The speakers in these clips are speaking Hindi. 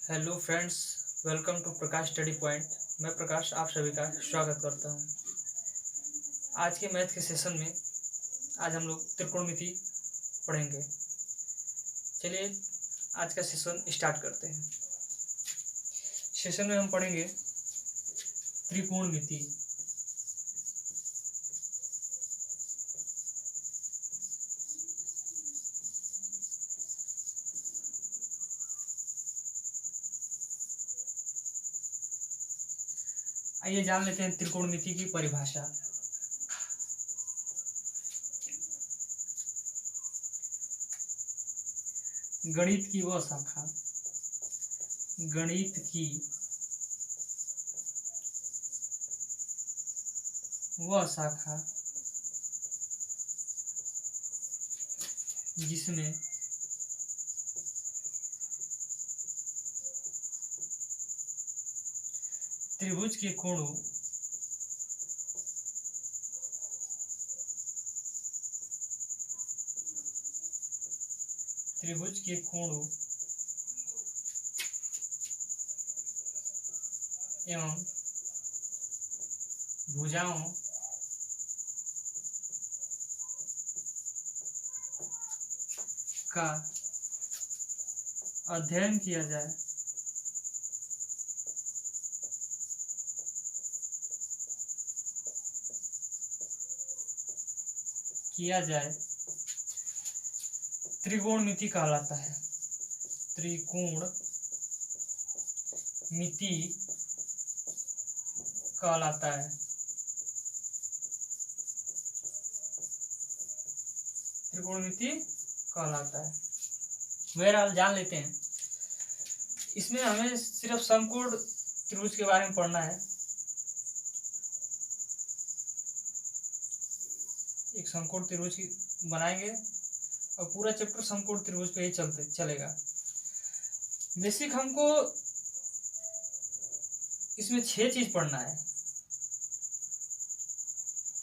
Hello friends, welcome to Prakash study point. मैं प्रकाश आप सभी का स्वागत करता हूं। आज के मैथ के सेशन में आज हम लोग त्रिकोणमिति पढ़ेंगे। चलिए आज का सेशन स्टार्ट करते हैं। सेशन में हम पढ़ेंगे त्रिकोणमिति। आइए जान लेते हैं त्रिकोणमिति की परिभाषा। गणित की वह शाखा, गणित की वह शाखा जिसमें त्रिभुज के कोणों एवं भुजाओं का अध्ययन किया जाए त्रिकोणमिति कहलाता है। त्रिकोणमिति कहलाता है। त्रिकोणमिति कहलाता है। बहरहाल जान लेते हैं। इसमें हमें सिर्फ समकोण त्रिभुज के बारे में पढ़ना है। एक समकोण त्रिभुज बनाएंगे और पूरा चैप्टर समकोण त्रिभुज पे ही चलेगा। बेसिक हमको इसमें 6 चीज पढ़ना है।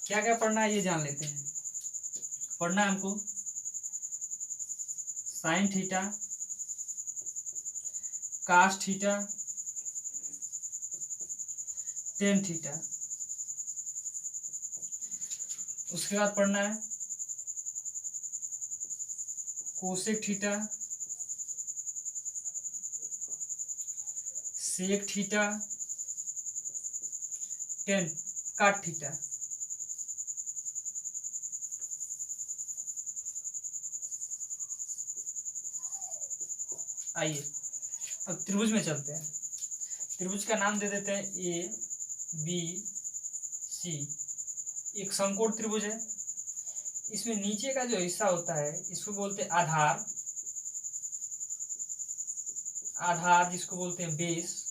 क्या क्या पढ़ना है ये जान लेते हैं। पढ़ना है हमको sine theta, cos theta, tan theta. उसके बाद पढ़ना है cosec theta, sec theta, tan cot theta. आइए अब त्रिभुज में चलते हैं। त्रिभुज का नाम दे देते हैं ए बी सी। एक समकोण त्रिभुज है। इसमें नीचे का जो हिस्सा होता है इसको बोलते हैं आधार, जिसको बोलते हैं बेस।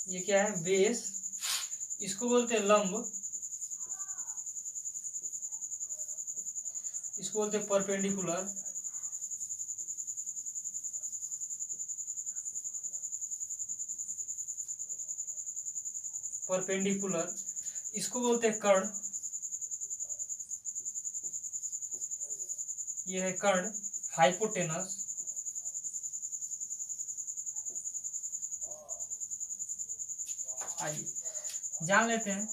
ये क्या है? बेस। इसको बोलते हैं लंब, इसको बोलते हैं परपेंडिकुलर, इसको बोलते हैं कर्ण। ये है कर्ण, हाइपोटेनस। आइए जान लेते हैं।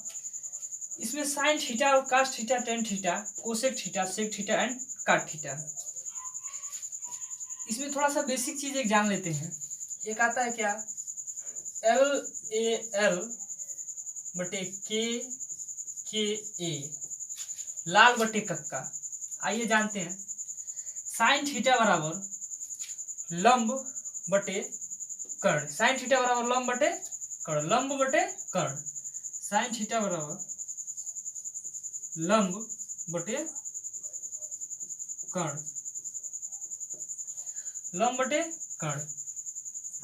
इसमें साइन थीटा और cos theta, tan theta, cosec theta, sec theta and cot theta. इसमें थोड़ा सा बेसिक चीज एक जान लेते हैं। एक आता है क्या? LAL बटे के ए, लाल बटे कक्का। आइए जानते हैं। साइन थीटा बराबर लंब बटे कर्ण। साइन थीटा बराबर लंब बटे कर्ण, लंब बटे कर्ण। साइन थीटा बराबर लंब बटे कर्ण, लंब बटे कर्ण।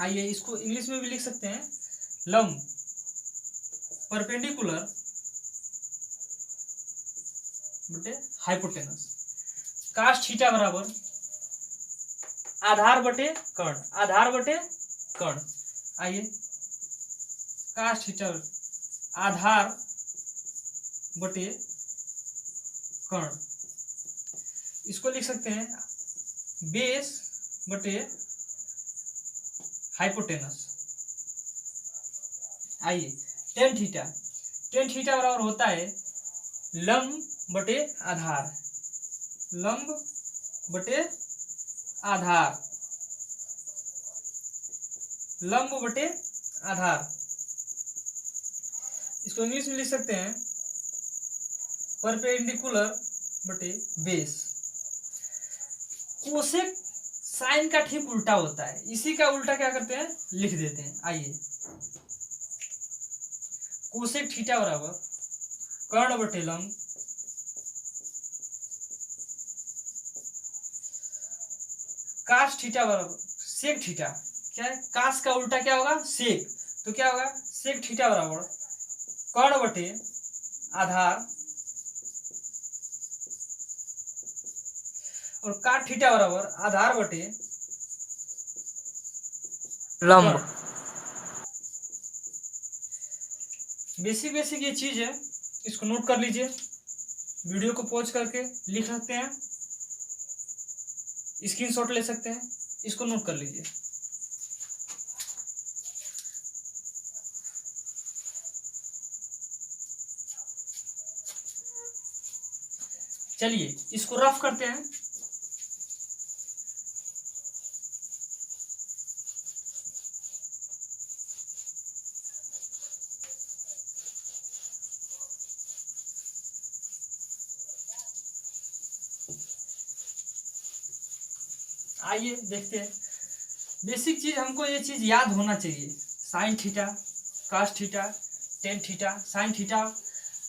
आइए इसको इंग्लिश में भी लिख सकते हैं। लंब परपेंडिकुलर बटे हाइपोटेनस। कास थीटा बराबर आधार बटे कर्ण, आधार बटे कर्ण। आइए कास थीटा आधार बटे कर्ण। इसको लिख सकते हैं बेस बटे हाइपोटेनस। आइए टेन थीटा, टेन थीटा बराबर होता है लंब बटे आधार, लंब बटे आधार, लंब बटे आधार। इसको इंग्लिश में लिख सकते हैं परपेंडिकुलर बटे बेस। कोसेक साइन का ठीक उल्टा होता है, इसी का उल्टा क्या करते हैं, लिख देते हैं। आइए कोसेक थीटा बराबर कर्ण बटे लंब कास थीटा बराबर सेक थीटा। क्या है, कास का उल्टा क्या होगा, सेक, तो क्या होगा सेक थीटा बराबर कर्ण बटे आधार और काट थीटा बराबर आधार बटे लंब। बेसिक बेसिक ये चीज है, इसको नोट कर लीजिए, वीडियो को पॉज करके लिख सकते हैं, स्क्रीनशॉट ले सकते हैं, इसको नोट कर लीजिए। चलिए इसको रफ करते हैं। आइए देखते हैं। बेसिक चीज हमको ये चीज याद होना चाहिए, sine theta cos theta tan theta, sine theta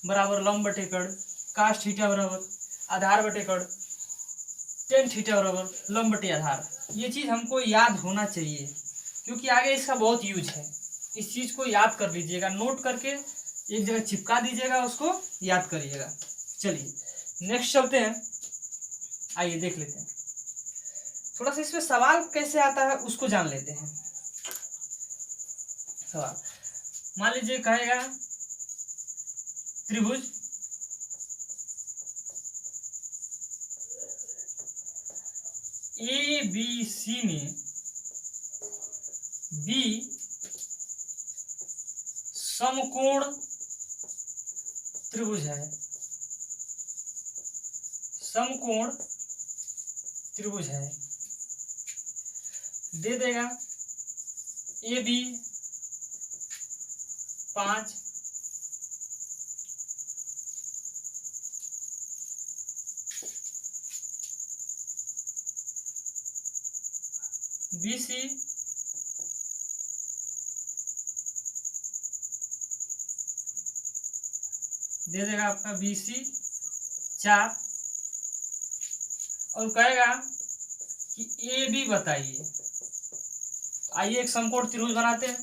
बराबर लंब बटे कर्ण, कास थीटा बराबर आधार बटे कर्ण, टेन थीटा बराबर लंब बटे आधार। ये चीज हमको याद होना चाहिए क्योंकि आगे इसका बहुत यूज है। इस चीज को याद कर लीजिएगा, नोट करके एक जगह चिपका दीजिएगा, उसको याद करिएगा। चलिए नेक्स्ट चलते हैं, आइए देख लेते हैं। थोड़ा सा इसमें सवाल कैसे आता है उसको जान लेते हैं। सवाल मान लीजिए कहेगा त्रिभुज ए बी सी में बी समकोण त्रिभुज है, समकोण त्रिभुज है, दे देगा ए बी 5 बी सी 4 और कहेगा कि ए बी बताइए। आइए एक समकोण त्रिभुज बनाते हैं।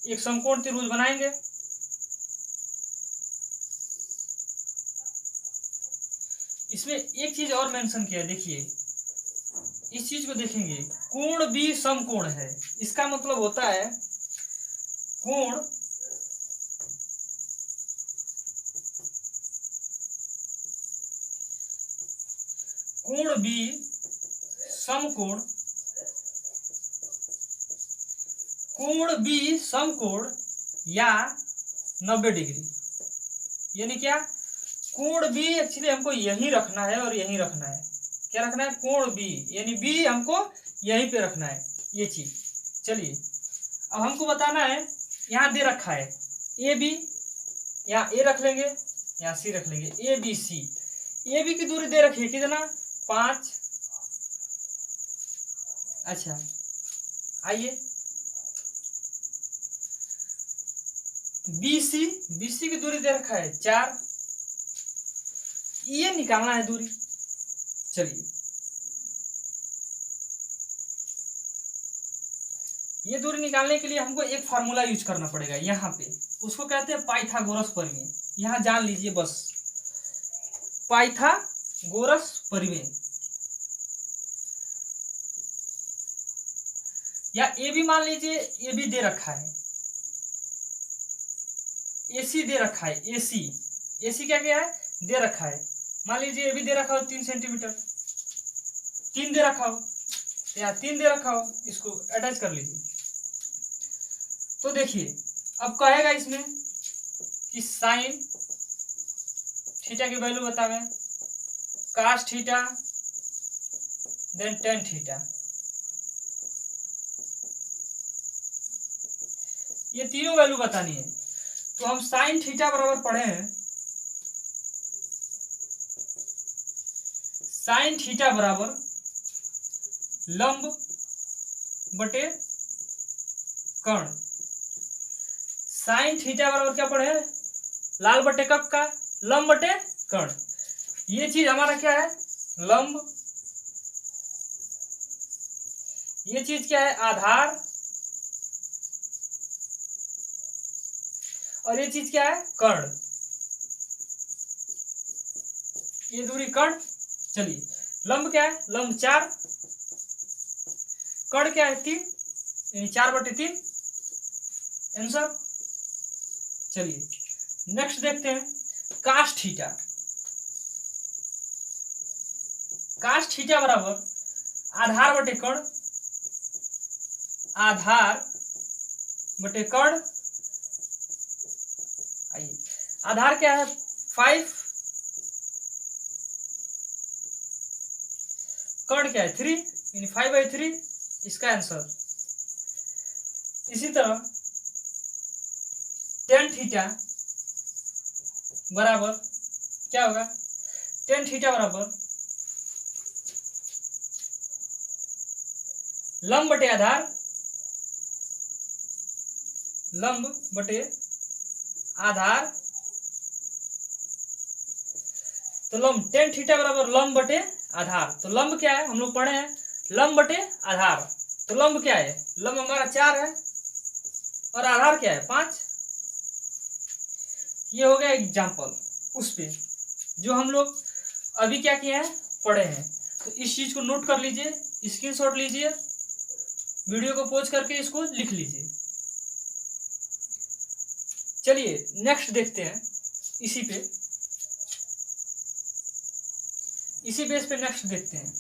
एक समकोण त्रिभुज बनाएंगे। इसमें एक चीज और मेंशन किया है, देखिए इस चीज को देखेंगे, कोण भी समकोण है। इसका मतलब होता है कोण कोण भी समकोण, कोण भी समकोण या 90 डिग्री। यानी क्या, कोण भी एक्चुअली हमको यही रखना है और यही रखना है। क्या रखना है, कोण बी, यानी बी हमको यहीं पे रखना है ये चीज। चलिए अब हमको बताना है, यहाँ दे रखा है ए बी, यहाँ ए रख लेंगे, यहाँ सी रख लेंगे, ए बी सी। ए बी की दूरी दे रखी है कितना, 5। अच्छा आइए बी सी की दूरी दे रखा है 4, ये निकालना है दूरी। चलिए ये दूरी निकालने के लिए हमको एक फार्मूला यूज करना पड़ेगा यहाँ पे, उसको कहते हैं पाइथागोरस परिमेय। यहाँ जान लीजिए बस, पाइथागोरस परिमेय। या ए बी मान लीजिए, ए बी दे रखा है, AC दे रखा है, AC क्या क्या है, दे रखा है। मान लीजिए ये भी दे रखा हो 3 सेंटीमीटर, 3 दे रखा हो, यहाँ 3 दे रखा हो, इसको अटैच कर लीजिए। तो देखिए अब कहेगा इसमें कि साइन थीटा की वैल्यू बतावे, cos theta, then tan theta, ये तीनों वैल्यू बतानी है। तो हम साइन थीटा बराबर पढ़े हैं, साइन थीटा बराबर लंब बटे कर्ण। साइन थीटा बराबर क्या पढ़े, लाल बटे कप का लंब बटे कर्ण। ये चीज हमारा क्या है, लंब, ये चीज क्या है, आधार, और ये चीज क्या है, कर्ण, ये दूरी कर्ण। चलिए लंब क्या है, लंब 4, कर्ण क्या है 3, यानी 4/3 आंसर। चलिए नेक्स्ट देखते हैं कास थीटा। कास थीटा बराबर आधार बटे कर्ण, आधार बटे कर्ण। आइए आधार क्या है 5, कर्ण क्या है 3, यानी 5/3 इसका आंसर। इसी तरह टेन थीटा बराबर क्या होगा, टेन थीटा बराबर लंब बटे आधार, लंब बटे आधार। तो लंब टेन थीटा बराबर लंब बटे आधार। तो लंब क्या है, हम लोग पढ़े हैं लंब बटे आधार। तो लंब क्या है, लंब हमारा 4 है और आधार क्या है 5। ये हो गया एग्जाम्पल उस पे जो हम लोग अभी क्या किए हैं, पढ़े हैं। तो इस चीज को नोट कर लीजिए, स्क्रीनशॉट लीजिए, वीडियो को पॉज करके इसको लिख लीजिए। चलिए नेक्स्ट देखते हैं, इसी बेस पे नेक्स्ट देखते हैं।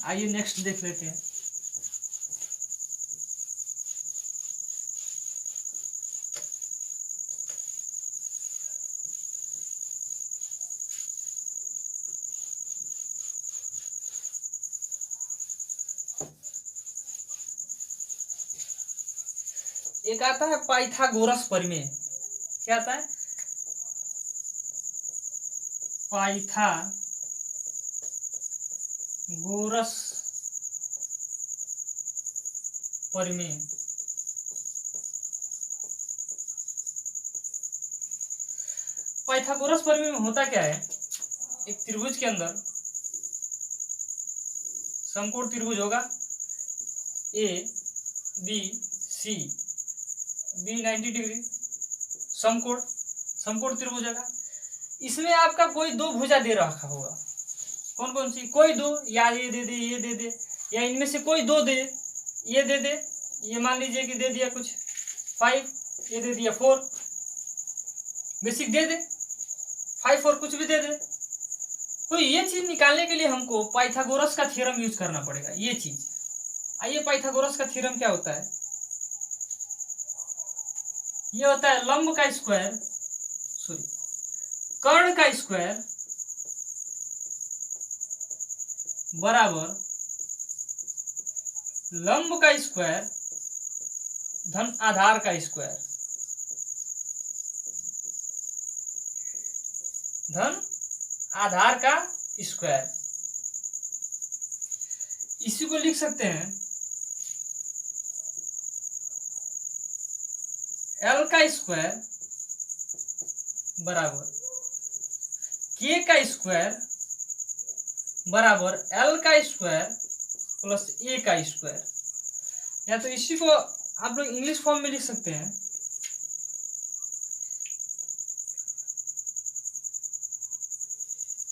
आइए नेक्स्ट देख लेते हैं। एक आता है पाइथागोरस परिमेय। क्या आता है, पाइथागोरस परिमेय। पाइथागोरस परिमेय में होता क्या है, एक त्रिभुज के अंदर समकोण त्रिभुज होगा, A B C, B 90 degree समकोण त्रिभुज होगा। इसमें आपका कोई दो भुजा दे रखा होगा, कौन कौन सी, कोई दो, या ये दे दे, ये दे दे, या इनमें से कोई दो दे, ये दे दे, ये मान लीजिए कि दे दिया कुछ 5, ये दे दिया 4, बेसिक दे दे 5 और कुछ भी दे दे। तो ये चीज निकालने के लिए हमको पाइथागोरस का थ्योरम यूज करना पड़ेगा, ये चीज। आइए पाइथागोरस का थ्योरम क्या होता है, ये होता है लंब का स्क्वायर, सॉरी कर्ण का स्क्वायर बराबर लंब का स्क्वायर धन आधार का स्क्वायर धन आधार का स्क्वायर। इसी को लिख सकते हैं एल का स्क्वायर बराबर के का स्क्वायर बराबर एल का स्क्वायर प्लस ए का स्क्वायर। या तो इसी को आप लोग इंग्लिश फॉर्म में लिख सकते हैं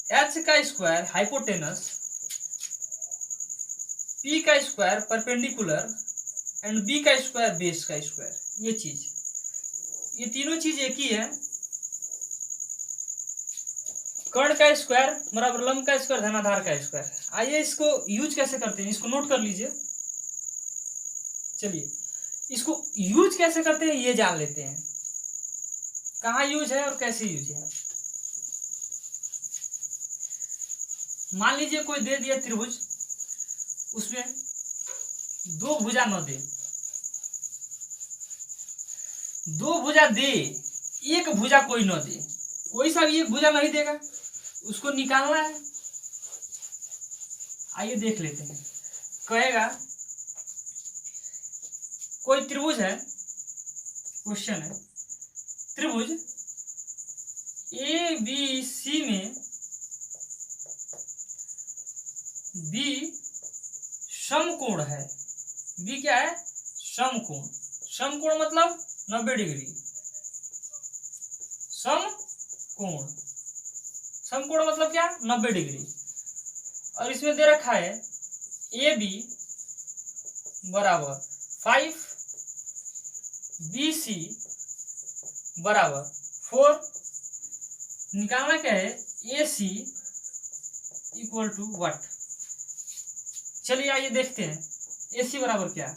एच का स्क्वायर हाइपोटेनस, पी का स्क्वायर परपेंडिकुलर एंड बी का स्क्वायर बेस का स्क्वायर, ये तीनों चीज एक ही है। कर्ण का स्क्वायर बराबर लंब का स्क्वायर धनाधार का स्क्वायर। आइए इसको यूज कैसे करते हैं, इसको नोट कर लीजिए। चलिए इसको यूज कैसे करते हैं ये जान लेते हैं, कहाँ यूज है और कैसे यूज है। मान लीजिए कोई दे दिया त्रिभुज, उसमें दो भुजा न दे, दो भुजा दे, एक भुजा कोई न दे, कोई सा भी एक भुजा नहीं देगा, उसको निकालना है। आइए देख लेते हैं। कहेगा कोई त्रिभुज है, क्वेश्चन है, त्रिभुज ए बी सी में बी समकोण है। बी क्या है? समकोण। समकोण मतलब 90 डिग्री। समकोण, समकोण मतलब क्या? 90 डिग्री। और इसमें दे रखा है ए बी बराबर 5, बी सी बराबर 4। निकालना क्या है? ए सी इक्वल टू व्हाट। चलिए आइए देखते हैं ए सी बराबर क्या।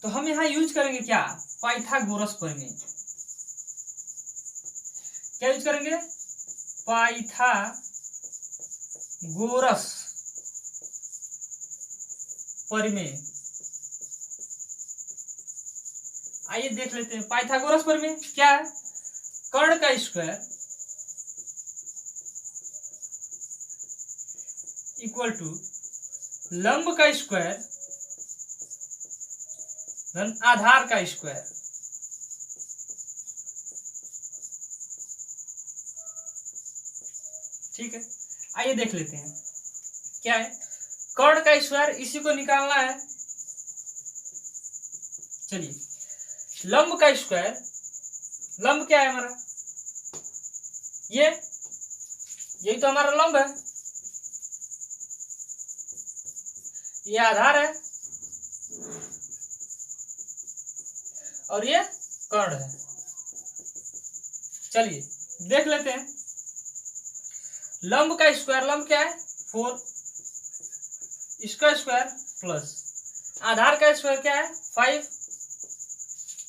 तो हम यहाँ यूज करेंगे क्या? पाइथागोरस प्रमेय। क्या यूज करेंगे? पाइथागोरस प्रमेय। आइए देख लेते हैं पाइथागोरस प्रमेय क्या है। कर्ण का स्क्वायर इक्वल टू लंब का स्क्वायर धन आधार का स्क्वायर। ठीक है, आइए देख लेते हैं क्या है। कर्ण का स्क्वायर, इसी को निकालना है। चलिए लंब का स्क्वायर, लंब क्या है हमारा? यही तो हमारा लंब है, ये आधार है और ये कर्ण है। चलिए देख लेते हैं लंब का स्क्वायर। लंब क्या है? 4, इसका स्क्वायर प्लस आधार का स्क्वायर क्या है? 5।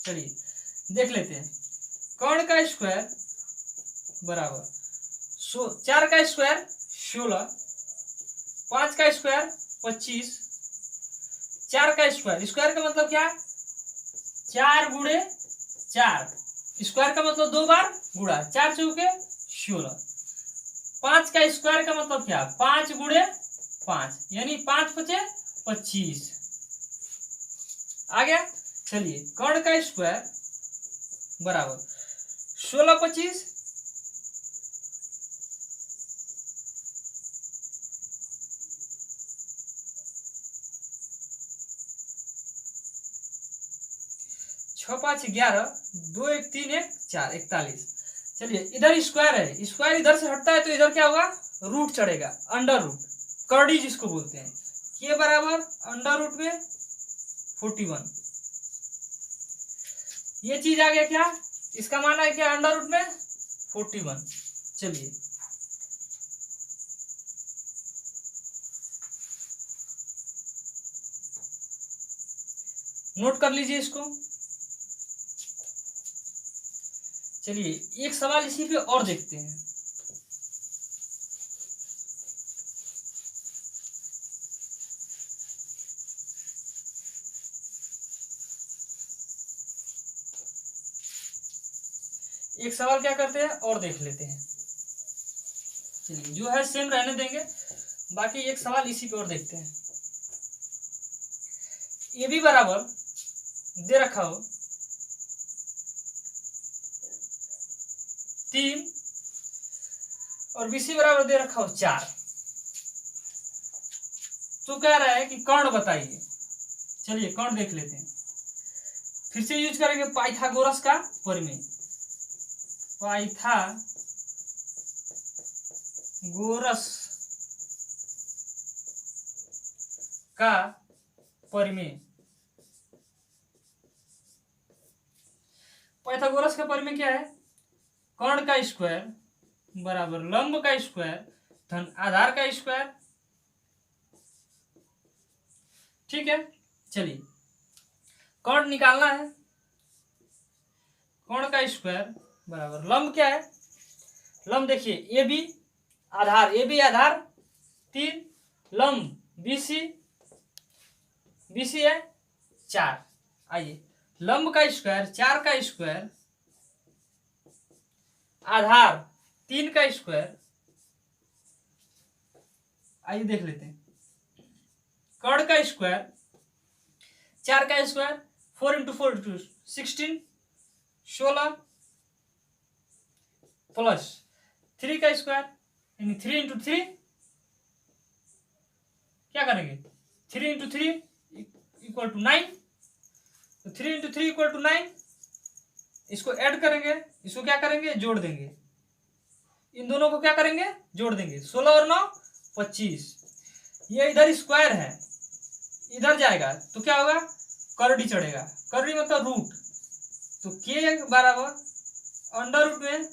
चलिए देख लेते हैं। कर्ण का स्क्वायर बराबर 4 का स्क्वायर 16, 5 का स्क्वायर 25, 4 का स्क्वायर, स्क्वायर का मतलब क्या? 4 गुणे 4, स्क्वायर का मतलब 2 बार गुणा, 4 चौके 16। 5 का स्क्वायर का मतलब क्या? 5 गुणे 5, यानी 5 पचे 25 आ गया। चलिए कर्ण का स्क्वायर बराबर 16 25 6 5 11, 2 1 3 1 4 41। चलिए इधर स्क्वायर है, स्क्वायर इधर से हटता है तो इधर क्या होगा? रूट चढ़ेगा, अंडर रूट, कर्डी जिसको बोलते हैं। के बराबर अंडर रूट में 41। ये चीज आ गया क्या? इसका मान है क्या? अंडर रूट में 41। चलिए नोट कर लीजिए इसको। चलिए एक सवाल इसी पे और देखते हैं। एक सवाल क्या करते हैं और देख लेते हैं। चलिए जो है सेम रहने देंगे, बाकी एक सवाल इसी पे और देखते हैं। ए बी बराबर दे रखा हो 3 और बीसी बराबर दे रखा हो 4। तो कह रहा है कि कर्ण बताइए। चलिए कर्ण देख लेते हैं। फिर से यूज करेंगे पाइथागोरस का प्रमेय। पाइथागोरस पाइथागोरस का परिमेय। पाइथागोरस का परिमेय क्या है? कर्ण का स्क्वायर बराबर लंब का स्क्वायर धन आधार का स्क्वायर। ठीक है, चलिए कर्ण निकालना है। कर्ण का स्क्वायर बराबर लंब क्या है? लंब देखिए A B Aadhaar, A B आधार 3, लंब BC, BC है 4। आइए लंब का स्क्वायर 4 का स्क्वायर आधार 3 का स्क्वायर। आइए देख लेते हैं। कर्ण का स्क्वायर 4 का स्क्वायर 4 इंटू 4 इंटू 16 16 प्लस 3 का स्क्वायर यानी 3 इंटू 3 क्या करेंगे 3 इंटू 3 इक्वल टू 9। तो 3 इंटू 3 इक्वल टू 9। इसको ऐड करेंगे, इसको क्या करेंगे जोड़ देंगे, इन दोनों को क्या करेंगे जोड़ देंगे। 16 और 9 25। ये इधर स्क्वायर है, इधर जाएगा तो क्या होगा करड़ी चढ़ेगा। करड़ी मतलब रूट। तो के बराबर अंडर रूट में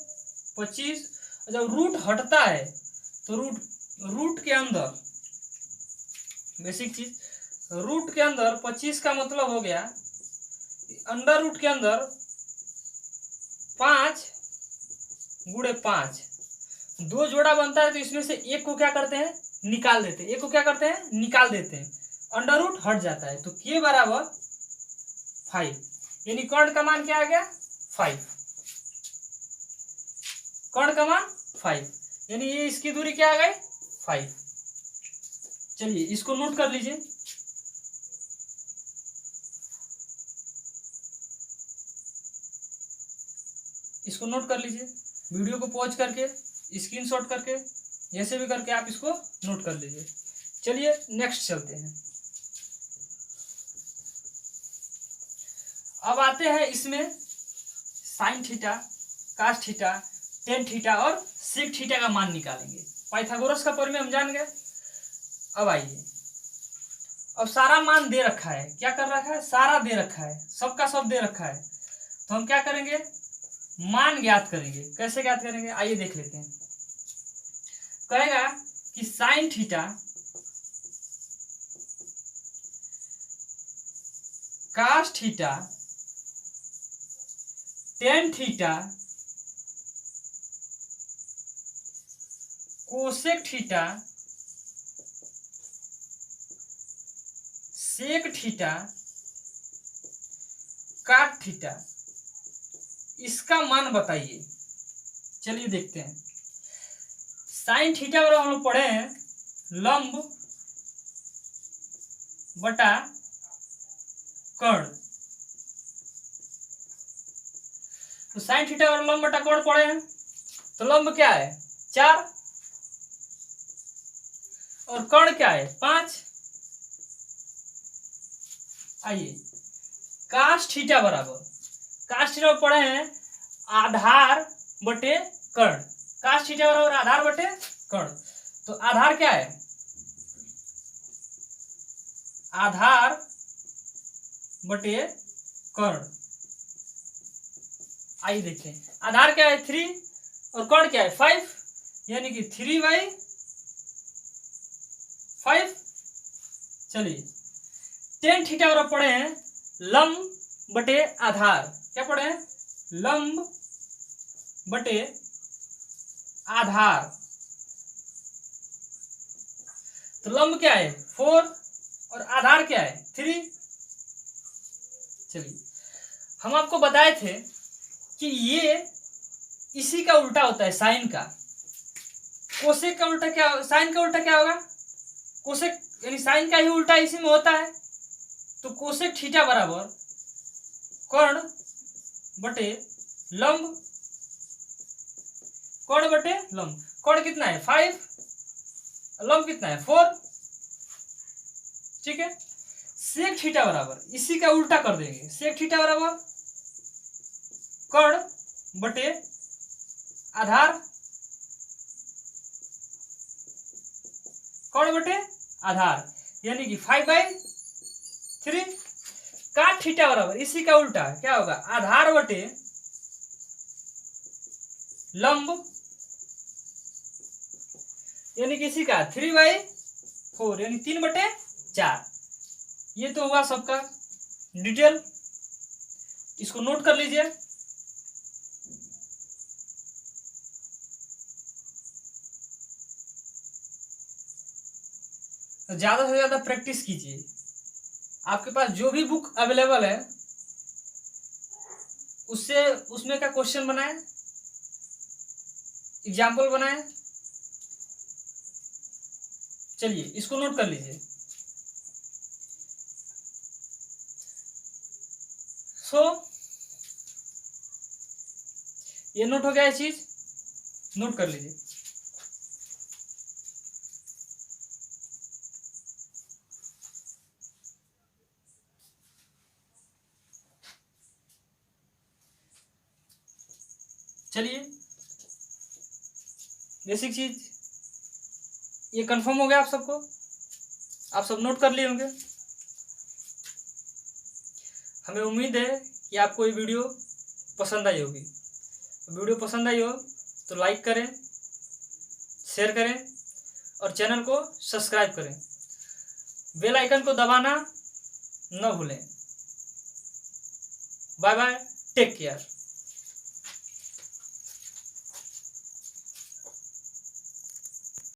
25। जब रूट हटता है तो रूट के अंदर बेसिक चीज, रूट के अंदर 25 का मतलब हो गया अंडर रूट के अंदर 5 गुणे 5 दो जोड़ा बनता है। तो इसमें से एक को क्या करते हैं निकाल देते हैं, एक को क्या करते हैं निकाल देते हैं, अंडर रूट हट जाता है। तो के बराबर 5 यानी कर्ण का मान क्या आ गया 5। कर्ण का मान 5 यानी ये इसकी दूरी क्या आ गई 5। चलिए इसको नोट कर लीजिए। इसको नोट कर लीजिए, वीडियो को पॉज करके स्क्रीनशॉट करके जैसे भी करके आप इसको नोट कर लीजिए। चलिए नेक्स्ट चलते हैं। अब आते हैं इसमें sine theta, cos theta, tan theta और सेक थीटा का मान निकालेंगे। पाइथागोरस का परिमेय हम जान गए। अब आइए, अब सारा मान दे रखा है, क्या कर रखा है सारा दे रखा है, सबका सब दे रखा है। तो हम क्या करेंगे मान ज्ञात करेंगे। कैसे ज्ञात करेंगे आइए देख लेते हैं। कहेगा कि sine theta cos theta tan theta cosec theta sec theta cot theta, इसका मान बताइए। चलिए देखते हैं। साइन थीटा वाला हम लोग पढ़े हैं लंब बटा कर्ण। तो साइन थीटा वाला लंब बटा कर्ण पढ़े हैं। तो लंब क्या है 4 और कर्ण क्या है 5। आइए कास थीटा बराबर, कास थीटा पढ़े हैं आधार बटे कर्ण। कास थीटा बराबर आधार बटे कर्ण। तो आधार क्या है आधार बटे कर्ण। आइए देखें आधार क्या है 3 और कर्ण क्या है 5 यानी कि 3/5। चलिए टेन थीटा और पढ़े हैं लंब बटे आधार। क्या पढ़े हैं लंब बटे आधार। तो लंब क्या है 4 और आधार क्या है 3। चलिए हम आपको बताए थे कि ये इसी का उल्टा होता है साइन का। कोसेक का उल्टा क्या, साइन का उल्टा क्या होगा कोसेक, यानी साइन का ही उल्टा इसी में होता है। तो कोसेक थीटा बराबर कर्ण बटे लंब, कर्ण बटे लंब। कर्ण कितना है 5, लंब कितना है 4। ठीक है। सेक थीटा बराबर इसी का उल्टा कर देंगे। सेक थीटा बराबर कर्ण बटे आधार कोण बटे आधार, यानी कि 5/3 काट थीटा बराबर इसी का उल्टा क्या होगा, आधार बटे लंब, यानी कि इसी का 3/4 यानी 3/4। ये तो हुआ सबका डिटेल, इसको नोट कर लीजिए। ज्यादा से ज्यादा प्रैक्टिस कीजिए। आपके पास जो भी बुक अवेलेबल है उससे उसमें का क्वेश्चन बनाए, एग्जाम्पल बनाए। चलिए इसको नोट कर लीजिए। ये नोट हो गया, ये चीज नोट कर लीजिए। चलिए बेसिक चीज ये कंफर्म हो गया आप सबको, आप सब नोट कर लिए होंगे। हमें उम्मीद है कि आपको ये वीडियो पसंद आई होगी। वीडियो पसंद आई हो तो लाइक करें, शेयर करें और चैनल को सब्सक्राइब करें। बेल आइकन को दबाना न भूलें। Bye bye, take care.